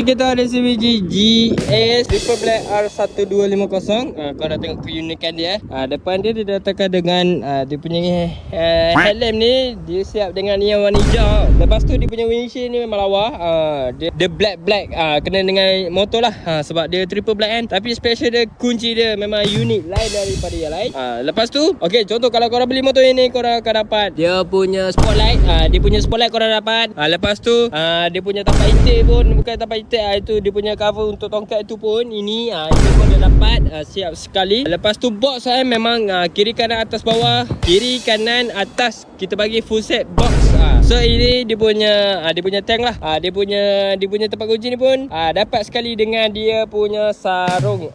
Kita ada CVG GS Triple Black R1250. Kau dah tengok keunikan dia. Depan dia didatangkan dengan dia punya headlamp ni. Dia siap dengan ni yang warna hijau. Lepas tu dia punya windshield ni memang lawa. Dia black kena dengan motor lah. Sebab dia triple black kan. Tapi special dia, kunci dia memang unik, lain daripada yang lain. Lepas tu okay, contoh kalau korang beli motor ini, korang akan dapat dia punya spotlight. Dia punya spotlight korang dapat. Lepas tu dia punya tapak intik pun bukan tapak intik, itu dia punya cover untuk tongkat tu pun ini pun dia dapat. Siap sekali. Lepas tu box memang kiri kanan atas bawah, kiri kanan atas kita bagi full set box. So ini dia punya tank lah. Dia punya tempat kunci ni pun dapat sekali dengan dia punya sarung.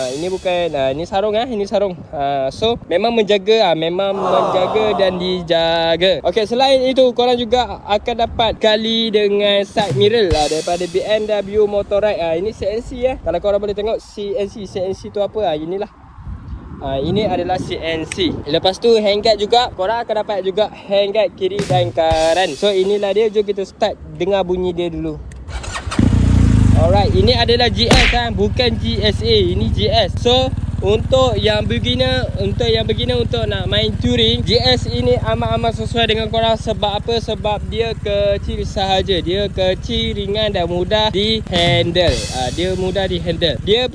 Ini bukan ini sarung ini sarung. So memang menjaga dan dijaga. Okey, selain itu korang juga akan dapat kali dengan side mirror daripada BMW Motorrad. Ini CNC Kalau korang boleh tengok CNC tu apa? Inilah. Ini adalah CNC. Lepas tu handguard juga. Korang akan dapat juga handguard kiri dan kanan. So inilah dia. Jom kita start dengar bunyi dia dulu. Alright, ini adalah GS bukan GSA. Ini GS. So untuk yang beginner untuk nak main touring, GS ini amat sesuai dengan korang. Sebab apa? Sebab dia kecil sahaja. Dia kecil, ringan dan mudah di handle. Dia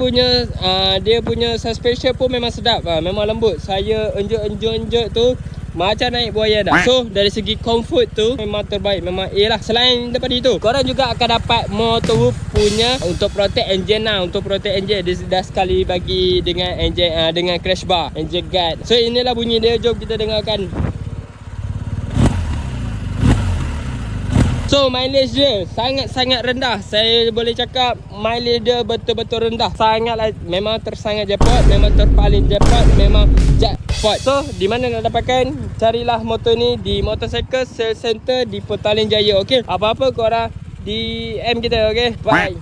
punya suspension pun memang sedap. Memang lembut. Saya enjek tu macam naik buaya dah. So dari segi comfort tu memang terbaik, memang A lah. Selain daripada itu, korang juga akan dapat motor punya untuk protect engine lah. Untuk protect engine dia dah sekali bagi dengan engine dengan crash bar, engine guard. So inilah bunyi dia. Jom kita dengarkan. So mileage dia sangat-sangat rendah. Saya boleh cakap mileage dia betul-betul rendah. Sangatlah, memang tersangat jackpot. Memang terpaling jackpot. Memang jackpot. So di mana nak dapatkan? Carilah motor ni di Motorcycle Sales Center di Petaling Jaya. Okay, apa-apa korang DM kita. Okay, bye.